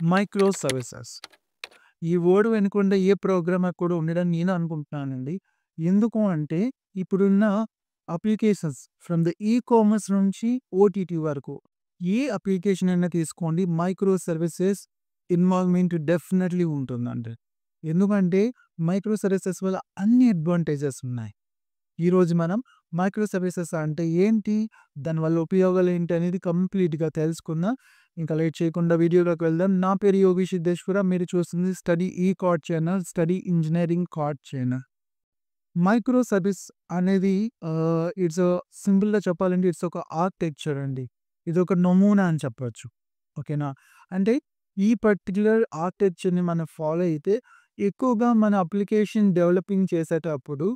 Micro services. ఈ word వినకుండా ఏ programmer కూడా ఉండడని నేను అనుకుంటున్నానండి. ఎందుకు అంటే ఇప్పుడున్న అప్లికేషన్స్ ఫ్రమ్ ద కామర్స్ నుంచి ఓటీటీ వరకు ఏ అప్లికేషన్ అయినా తీసుకోండి మైక్రో సర్వీసెస్ ఇన్వాల్వ్‌మెంట్ డెఫినెట్‌లీ ఉంటుందండి. ఎందుకంటే మైక్రో సర్వీసెస్ వల్ల అన్ని అడ్వాంటేజెస్ ఉన్నాయి. ఈరోజు మనం మైక్రో సర్వీసెస్ అంటే ఏంటి? దానివల్ల ఉపయోగాలు ఏంటి అనేది కంప్లీట్‌గా తెలుసుకుందాం. ఇంకా లేట్ చేయకుండా వీడియోలోకి వెళ్దాం. నా పేరు యోగి సిద్ధేశ్వర. మీరు చూస్తుంది study card channel, study engineering card channel. Micro service అనేది ఇట్స్ సింపుల్‌గా చెప్పాలంటే ఇట్స్ ఒక ఆర్కిటెక్చర్ అండి. ఇదొక నమూనా అని చెప్పొచ్చు. ఓకేనా? అంటే ఈ పర్టిక్యులర్ ఆర్కిటెక్చర్‌ని మనం ఫాలో అయితే ఎక్కువగా మన అప్లికేషన్ డెవలపింగ్ చేసేటప్పుడు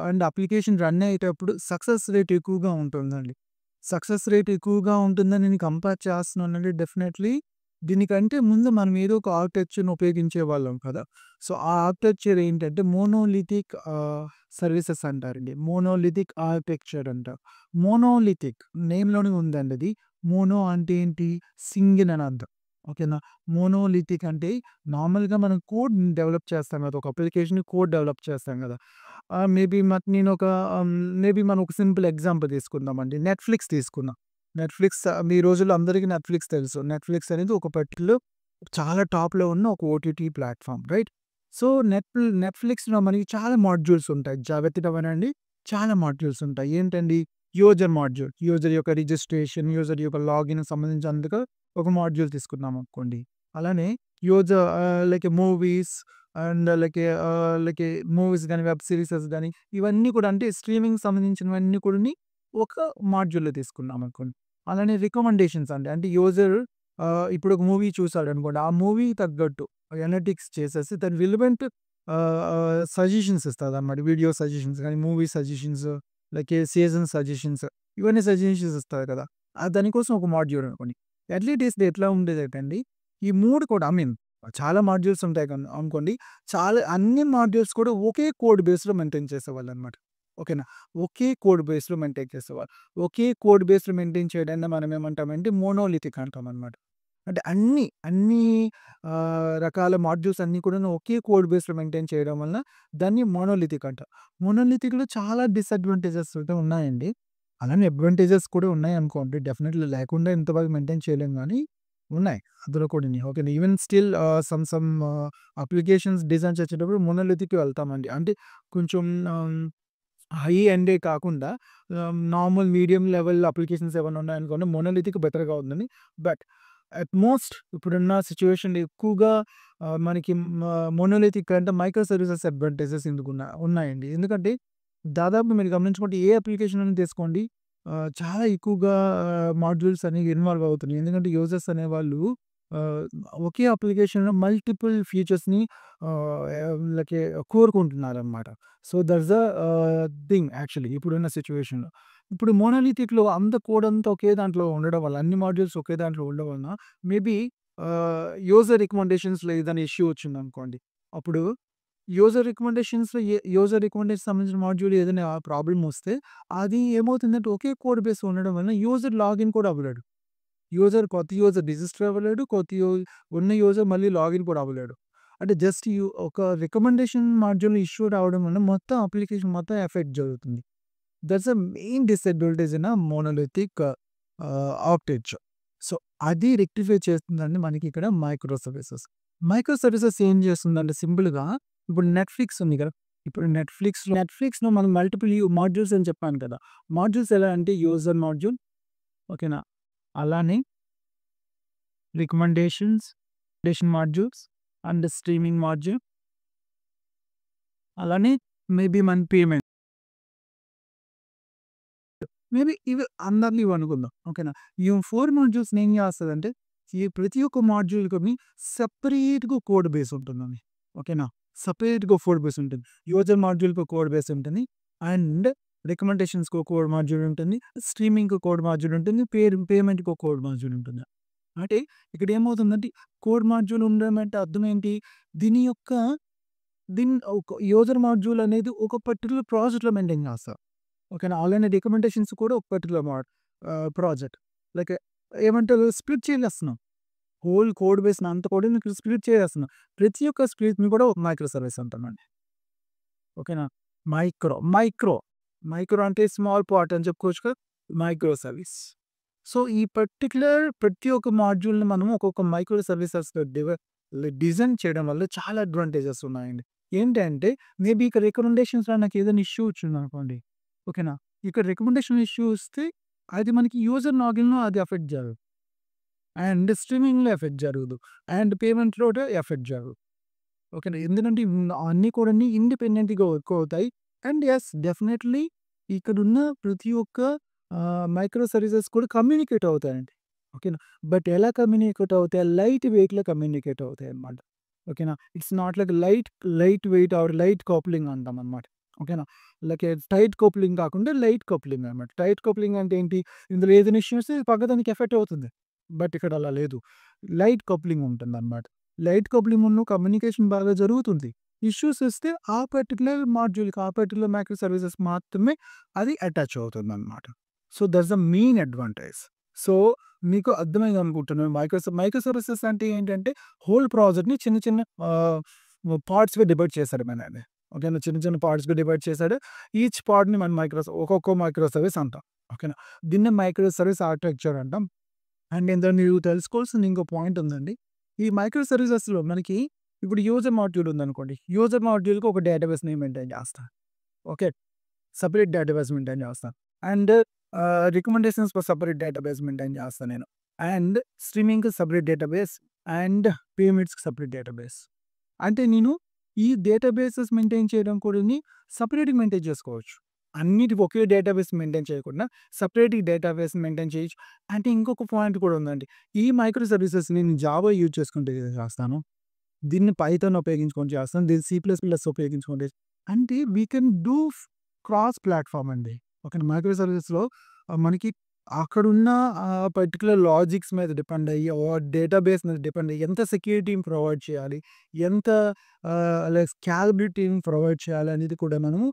అండ్ అప్లికేషన్ రన్ అయ్యేటప్పుడు సక్సెస్ రేట్ ఎక్కువగా ఉంటుందండి. సక్సెస్ రేట్ ఎక్కువగా ఉంటుందని నేను కంపేర్ చేస్తున్నానంటే డెఫినెట్‌లీ దీనికంటే ముందు మనం ఏదో ఒక ఆర్కిటెక్చర్‌ని ఉపయోగించేవాళ్ళం కదా! సో, ఆ ఆర్కిటెక్చర్ ఏంటంటే మోనోలిథిక్ సర్వీసెస్ అంటారండి. మోనోలిథిక్ ఆర్కిటెక్చర్ అంటారు. మోనోలిథిక్ నేమ్‌లోనే ఉందండి అది. మోనో అంటే ఏంటి? సింగిల్ అని అర్థం. ఓకేనా? మోనోలిథిక్ అంటే నార్మల్‌గా మనం కోడ్ డెవలప్ చేస్తాం కదా! ఒక అప్లికేషన్‌కి కోడ్ డెవలప్ చేస్తాం కదా! మేబీ మాకు నేనొక మేబీ మనం ఒక సింపుల్ ఎగ్జాంపుల్ తీసుకుందామండి. నెట్‌ఫ్లిక్స్ తీసుకుందాం. నెట్‌ఫ్లిక్స్ ఈ రోజుల్లో అందరికీ నెట్‌ఫ్లిక్స్ తెలుసు. నెట్‌ఫ్లిక్స్ అనేది ఒక పర్టిక్యులర్ చాలా టాప్‌లో ఉన్న ఒక ఓటీటీ ప్లాట్‌ఫార్మ్ రైట్? సో, నెట్‌ఫ్లిక్స్‌లో మనకి చాలా మాడ్యూల్స్ ఉంటాయి. జాగ్రత్తగమనండి చాలా మాడ్యూల్స్ ఉంటాయి. ఏంటండి? User module. యూజర్ యొక్క రిజిస్ట్రేషన్, యూజర్ యొక్క లాగిన్‌కి సంబంధించినందుకు ఒక మాడ్యూల్ తీసుకున్నామనుకోండి. అలానే లైక్ మూవీస్ అండ్ మూవీస్ గాని, వెబ్ సీరీసెస్ గాని ఇవన్నీ కూడా అంటే స్ట్రీమింగ్‌కి సంబంధించినవన్నీ కూడాని ఒక మాడ్యూల్‌లో తీసుకున్నామనుకోండి. అలానే రికమెండేషన్స్ అండి. అంటే యూజర్ ఇప్పుడు ఒక మూవీ చూసాడనుకోండి. ఆ మూవీకి తగ్గట్టు అనలిటిక్స్ చేసేసి దాని రిలవెంట్ సజెషన్స్ ఇస్తదన్నమాట. వీడియో సజెషన్స్ గాని, మూవీ సజెషన్స్, సీజన్ సజెషన్స్ ఇవన్నీ సజెషన్స్ ఇస్తది కదా! దానికోసం ఒక మాడ్యూల్ అనుకోండి. ఎర్లీ డేస్‌లో ఎట్లా ఉండేదంటే అండి, ఈ 3 కూడా చాలా మాడ్యూల్స్ ఉంటాయి అనుకోండి. అన్ని మాడ్యూల్స్ కూడా ఒకే కోడ్ బేస్‌లో మెయింటైన్ చేసేవాళ్ళనమాట. ఓకేనా? ఒకే కోడ్ బేస్‌లో మెయింటైన్ చేసేవాళ్ళు. ఒకే కోడ్ బేస్‌లో మెయింటైన్ చేయడాన్ని మనం ఏమంటామంటే మోనోలిథిక్ అంటామనమాట. అంటే అన్ని రకాల మాడ్యూల్స్ అన్నీ కూడాను ఒకే కోడ్ బేస్‌లో మెయింటైన్ చేయడం వలన దాన్ని మోనోలిథిక్ అంటాం. మోనోలిథిక్‌లో చాలా డిసడ్వాంటేజెస్ అయితే ఉన్నాయండి. అలానే అడ్వాంటేజెస్ కూడా ఉన్నాయనుకోండి. డెఫినెట్‌లీ లేకుండా ఇంత బాగా మెయింటైన్ చేయలేం గానీ ఉన్నాయి. అందులో కూడాని. ఓకేనా. Even still some applications design చేసేటప్పుడు మోనోలిథిక్‌కి వెళ్తామండి. అంటే కొంచెం హై ఎండే కాకుండా నార్మల్ మీడియం లెవెల్ అప్లికేషన్స్ ఏవన్నా ఉన్నాయనుకోండి మోనోలిథిక్ బెటర్‌గా ఉందని. బట్ అట్ మోస్ట్ ఇప్పుడున్న సిట్యుయేషన్‌లో ఎక్కువగా మనకి మోనోలిథిక్ కంటే మైక్రో సర్వీసెస్ అడ్వాంటేజెస్ ఉన్నాయండి. ఎందుకంటే దాదాపు మీరు గమనించుకుంటే ఏ అప్లికేషన్ అయినా తీసుకోండి చాలా ఎక్కువగా మాడ్యూల్స్ అనేవి ఇన్వాల్వ్ అవుతున్నాయి. ఎందుకంటే యూజర్స్ అనేవాళ్ళు ఆహ్, ఒకే అప్లికేషన్‌లో మల్టిపుల్ ఫీచర్స్‌ని లైక్ కోరుకుంటున్నారనమాట. So, that's the thing actually ఇప్పుడున్న సిట్యుయేషన్‌లో. ఇప్పుడు మోనోలిథిక్‌లో అంత కోడ్ అంతా ఒకే దాంట్లో ఉండడం వల్ల, అన్ని మాడ్యూల్స్ ఒకే దాంట్లో ఉండడం వలన మేబీ యూజర్ రికమెండేషన్స్‌లో ఏదైనా ఇష్యూ వచ్చిందనుకోండి. అప్పుడు యూజర్ రికమెండేషన్ సంబంధించిన మాడ్యూల్ ఏదైనా ప్రాబ్లమ్ వస్తే అది ఏమవుతుందంటే ఒకే కోడ్ బేస్ ఉండడం వలన యూజర్ లాగిన్ కూడా అవ్వలేడు. కొత్త యూజర్ రిజిస్టర్ అవ్వలేడు. కొత్త యూ ఉన్న యూజర్ మళ్ళీ లాగిన్ కూడా అవ్వలేడు. అంటే జస్ట్ ఒక రికమెండేషన్ మాడ్యూల్ ఇష్యూ రావడం వల్ల మొత్తం అప్లికేషన్ మొత్తం ఎఫెక్ట్ జరుగుతుంది. That's the main disadvantage in monolithic architecture. So, అది రెక్టిఫై చేస్తుందండి మనకి ఇక్కడ మైక్రో సర్వీసెస్. మైక్రో సర్వీసెస్ ఏం చేస్తుందంటే సింపుల్‌గా ఇప్పుడు నెట్‌ఫ్లిక్స్ ఉంది కదా! ఇప్పుడు నెట్‌ఫ్లిక్స్‌లో మనం మల్టిపుల్ మాడ్యూల్స్ అని చెప్పాను కదా! మాడ్యూల్స్ ఎలా అంటే యూజర్ మాడ్యూల్ ఓకేనా? అలానే recommendations, modules and streaming module అలానే మేబీ మన పేమెంట్. మేబీ ఇవి అందరిని ఇవనుకుందాం. ఓకేనా? ఈ 4 మాడ్యూల్స్‌ని ఏం చేస్తదంటే, ఈ ప్రతి ఒక్క మాడ్యూల్‌కి సెపరేట్‌గా కోడ్ బేస్ ఉంటుందండి. ఓకేనా? సెపరేట్‌గా కోడ్ బేస్ ఉంటుంది. యూజర్ మాడ్యూల్‌కి కోడ్ బేస్ ఉంటుంది. అండ్ రికమెండేషన్స్‌కి ఒక కోడ్ మాడ్యూల్ ఉంటుంది. స్ట్రీమింగ్‌కి కోడ్ మాడ్యూల్ ఉంటుంది. పేమెంట్‌కి ఒక కోడ్ మాడ్యూల్ ఉంటుంది. అంటే ఇక్కడ ఏమవుతుందంటే, కోడ్ మాడ్యూల్ ఉండడం అంటే అర్థం ఏంటి? దీని యొక్క ఒక యూజర్ మాడ్యూల్ అనేది ఒక పర్టిక్యులర్ ప్రాజెక్ట్‌లో మెయింటైన్ చేస్తారు. ఓకేనా. ఆన్‌లైన్ రికమెండేషన్స్ కూడా ఒక పర్టిక్యులర్ ప్రాజెక్ట్. లైక్ ఏమంటారు స్ప్లిట్ చేసేస్తున్నాం. హోల్ కోడ్ బేస్‌ని అంతా కూడా మీకు స్ప్లిట్ చేసేస్తున్నా. ప్రతి ఒక్క స్ప్లిట్‌ని కూడా ఒక మైక్రో సర్వీస్ అంటామండి. ఓకేనా? మైక్రో. మైక్రో అంటే స్మాల్ పార్ట్ అని చెప్పుకోవచ్చు కదా! Micro service. సో, ఈ పర్టిక్యులర్ ప్రతి ఒక్క మాడ్యూల్‌ని మనం ఒక్కొక్క మైక్రో సర్వీసెస్‌గా డిజైన్ చేయడం వల్ల చాలా అడ్వాంటేజెస్ ఉన్నాయండి. ఏంటంటే మేబీ ఇక్కడ రికమెండేషన్స్‌లో నాకు ఏదైనా ఇష్యూ వచ్చిందనుకోండి. ఓకేనా? ఇక్కడ రికమెండేషన్ ఇష్యూ వస్తే అది మనకి యూజర్ లాగిన్‌లో అది ఎఫెక్ట్ జరగదు. అండ్ స్ట్రీమింగ్‌లో ఎఫెక్ట్ జరగదు. అండ్ పేమెంట్‌లో కూడా ఎఫెక్ట్ జరగదు. ఓకేనా. ఎందుకంటే అన్నీ కూడాని ఇండిపెండెంట్‌గా వర్క్ అవుతాయి. అండ్ యెస్ డెఫినెట్‌లీ ఇక్కడున్న ప్రతి ఒక్క మైక్రో సర్వీసెస్ కూడా కమ్యూనికేట్ అవుతాయండి. ఓకేనా. బట్ ఎలా కమ్యూనికేట్ అవుతాయి? లైట్ వెయిట్‌లో కమ్యూనికేట్ అవుతాయన్నమాట. ఓకేనా. It's not like light weight or light coupling అంటామన్నమాట. ఓకేనా. లైక్ టైట్ కప్లింగ్ కాకుండా లైట్ కప్లింగ్ అన్నమాట. టైట్ కప్లింగ్ అంటే ఏంటి? ఇందులో ఏదైనా ఇష్యూ వస్తే పక్కదానికి ఎఫెక్ట్ అవుతుంది. బట్ ఇక్కడ అలా లేదు. లైట్ కప్లింగ్ ఉంటుందన్నమాట. లైట్ కప్లింగ్ ఉన్న కమ్యూనికేషన్ బాగా జరుగుతుంది. ఇష్యూస్ వస్తే ఆ పర్టిక్యులర్ మాడ్యూల్‌కి, ఆ పర్టిక్యులర్ మైక్రో సర్వీసెస్ మాత్రమే అది అటాచ్ అవుతుందన్నమాట. So, that's the main advantage. So, మీకు అర్థమైందనుకుంటున్నాను. మైక్రో సర్వీసెస్ అంటే ఏంటంటే హోల్ ప్రాజెక్ట్‌ని చిన్న చిన్న ఆహ్, పార్ట్స్‌గా డివైడ్ చేశాడు మనని. ఓకేనా. చిన్న చిన్న పార్ట్స్‌గా డివైడ్ చేశాడు. ఈచ్ పార్ట్‌ని మనం ఒక్కొక్క మైక్రో సర్వీస్ అంటాం. ఓకేనా. దీన్నే మైక్రో సర్వీస్ ఆర్కిటెక్చర్ అంటాం. అండ్ ఇందులో మీరు తెలుసుకోవాల్సిన ఇంకో పాయింట్ ఉందండి. ఈ మైక్రో సర్వీసెస్‌లో మనకి ఇప్పుడు యూజర్ మాడ్యూల్ ఉందనుకోండి. యూజర్ మాడ్యూల్‌కి ఒక డేటాబేస్‌ని మెయింటైన్ చేస్తా. ఓకే. సెపరేట్ డేటాబేస్ మెయింటైన్ చేస్తా. And recommendations for separate database maintain చేస్తా నేను. అండ్ స్ట్రీమింగ్‌కి సెపరేట్ డేటాబేస్ అండ్ పేమెంట్స్‌కి సెపరేట్ డేటాబేస్. అంటే నేను ఈ డేటాబేసెస్ మెయింటైన్ చేయడం కూడాని సెపరేట్‌గా మెయింటైన్ చేసుకోవచ్చు. అన్నిటికి ఒకే డేటాబేస్ మెయింటైన్ చేయకుండా సెపరేట్‌గా డేటాబేస్ మెయింటైన్ చేయొచ్చు. అంటే ఇంకొక పాయింట్ కూడా ఉందండి. ఈ మైక్రో సర్వీసెస్‌ని నేను జావా యూజ్ చేసుకుంటే చేస్తాను. దీన్ని పైథాన్ ఉపయోగించుకొని చేస్తాను. దీన్ని సి ప్లస్ ప్లస్ ఉపయోగించుకొని అంటే we can do cross platform అండి. ఓకే. మైక్రో సర్వీసెస్‌లో మనకి అక్కడున్న పర్టిక్యులర్ లాజిక్స్ మీద డిపెండ్ అయ్యి డేటాబేస్ మీద డిపెండ్ అయ్యి ఎంత సెక్యూరిటీని ప్రొవైడ్ చేయాలి? ఎంత లైక్ స్కేలబిలిటీని ప్రొవైడ్ చేయాలి అనేది కూడా మనము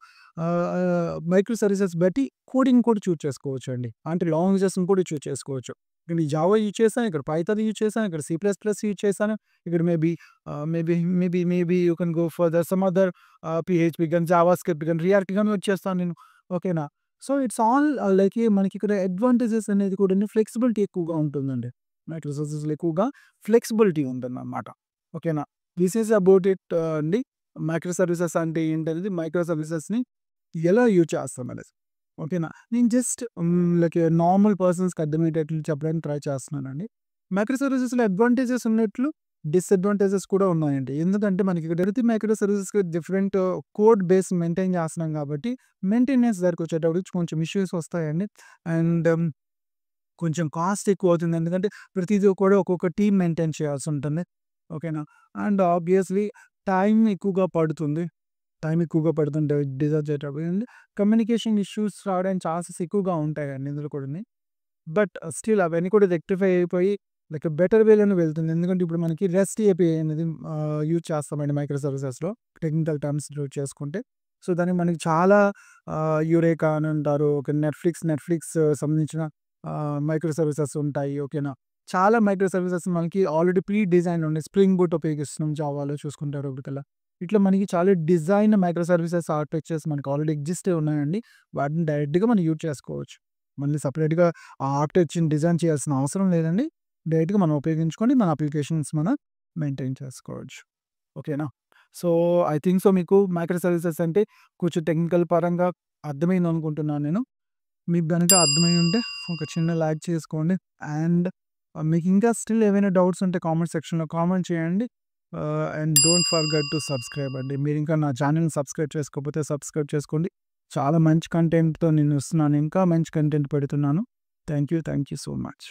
మైక్రో సర్వీసెస్ బట్టి కోడింగ్ కూడా చూజ్ చేసుకోవచ్చండి. అంటే లాంగ్వేజెస్‌ని కూడా చూజ్ చేసుకోవచ్చు. నేను జావా యూజ్ చేశాను. ఇక్కడ పైథాన్ యూజ్ చేశాను. ఇక్కడ సి ప్లస్ ప్లస్ యూజ్ చేశాను. ఇక్కడ maybe you can go for some other PHP గాని, జావా స్క్రిప్ట్ గాని, రియాక్ట్ గాని వచ్చేస్తాను నేను. ఓకేనా. సో, ఇట్స్ ఆల్ లైక్ మనకి ఇక్కడ అడ్వాంటేజెస్ అనేది కూడాను ఫ్లెక్సిబిలిటీ ఎక్కువగా ఉంటుందండి. మైక్రో సర్వీసెస్‌లో ఎక్కువగా ఫ్లెక్సిబిలిటీ ఉంటుందన్నమాట. ఓకేనా. దిస్ ఈజ్ అబౌట్ ఇట్ అండి. మైక్రో సర్వీసెస్ అంటే ఏంటనేది మైక్రో సర్వీసెస్‌ని ఎలా యూజ్ చేస్తామనేది. ఓకేనా. నేను జస్ట్ లైక్ నార్మల్ పర్సన్స్‌కి అర్థమయ్యేటట్లు చెప్పడానికి ట్రై చేస్తున్నానండి. మైక్రో సర్వీసెస్‌లో అడ్వాంటేజెస్ ఉన్నట్లు డిసడ్వాంటేజెస్ కూడా ఉన్నాయండి. ఎందుకంటే మనకి ఇక్కడ ప్రతి మైక్రో సర్వీసెస్‌కి డిఫరెంట్ కోడ్ బేస్ మెయింటైన్ చేస్తున్నాం కాబట్టి మెయింటెనెన్స్ దగ్గరికొచ్చేటప్పటికి కొంచెం ఇష్యూస్ వస్తాయండి. అండ్ కొంచెం కాస్ట్ ఎక్కువవుతుంది. ఎందుకంటే ప్రతిది కూడా ఒక్కొక్క టీమ్ మెయింటైన్ చేయాల్సుంటుంది. ఓకేనా. అండ్ ఆబ్వియస్‌లీ టైమ్ ఎక్కువగా పడుతుంది. టైమ్ ఎక్కువగా పడుతుంటే డిజైన్ చేసేటప్పుడు కమ్యూనికేషన్ ఇష్యూస్ రావడానికి ఛాన్సెస్ ఎక్కువగా ఉంటాయండి ఇందులో కూడాని. బట్ స్టిల్ అవన్నీ కూడా రెక్టిఫై అయిపోయి లైక్ బెటర్ వేలోనే వెళ్తుంది. ఎందుకంటే ఇప్పుడు మనకి రెస్ట్ ఏపీఐ అనేది యూజ్ చేస్తామండి మైక్రో సర్వీసెస్‌లో టెక్నికల్ టర్మ్స్ యూజ్ చేసుకుంటే. సో, దానికి మనకి చాలా యురేకా అని అంటారు. ఒక నెట్‌ఫ్లిక్స్ సంబంధించిన మైక్రో సర్వీసెస్ ఉంటాయి. ఓకేనా. చాలా మైక్రో సర్వీసెస్ మనకి ఆల్రెడీ ప్రీ డిజైన్ ఉన్నాయి. స్ప్రింగ్ బూట్ ఉపయోగిస్తున్నాం జావాలో చూసుకుంటేటప్పటికల్లా. ఇట్లా మనకి చాలా డిజైన్ మైక్రో సర్వీసెస్ ఆర్కిటెక్చర్స్ మనకు ఆల్రెడీ ఎగ్జిస్టే ఉన్నాయండి. వాటిని డైరెక్ట్‌గా మనం యూజ్ చేసుకోవచ్చు. మళ్ళీ సెపరేట్‌గా ఆ ఆర్కిటెక్చర్‌ని డిజైన్ చేయాల్సిన అవసరం లేదండి. డైరెక్ట్‌గా మనం ఉపయోగించుకొని మన అప్లికేషన్స్ మనం మెయింటైన్ చేసుకోవచ్చు. ఓకేనా. సో, ఐ థింక్ సో మీకు మైక్రో సర్వీసెస్ అంటే కొంచెం టెక్నికల్ పరంగా అర్థమైందనుకుంటున్నాను నేను. మీకు గనక అర్థమై ఉంటే ఒక చిన్న లైక్ చేసుకోండి. అండ్ మీకు ఇంకా స్టిల్ ఏవైనా డౌట్స్ ఉంటే కామెంట్ సెక్షన్‌లో కామెంట్ చేయండి. And don't forget to subscribe అండి. మీరింకా నా ఛానెల్‌ని సబ్స్క్రైబ్ చేసుకోకపోతే సబ్స్క్రైబ్ చేసుకోండి. చాలా మంచి కంటెంట్‌తో నేను వస్తున్నాను. ఇంకా మంచి కంటెంట్ పెడుతున్నాను. Thank you so much.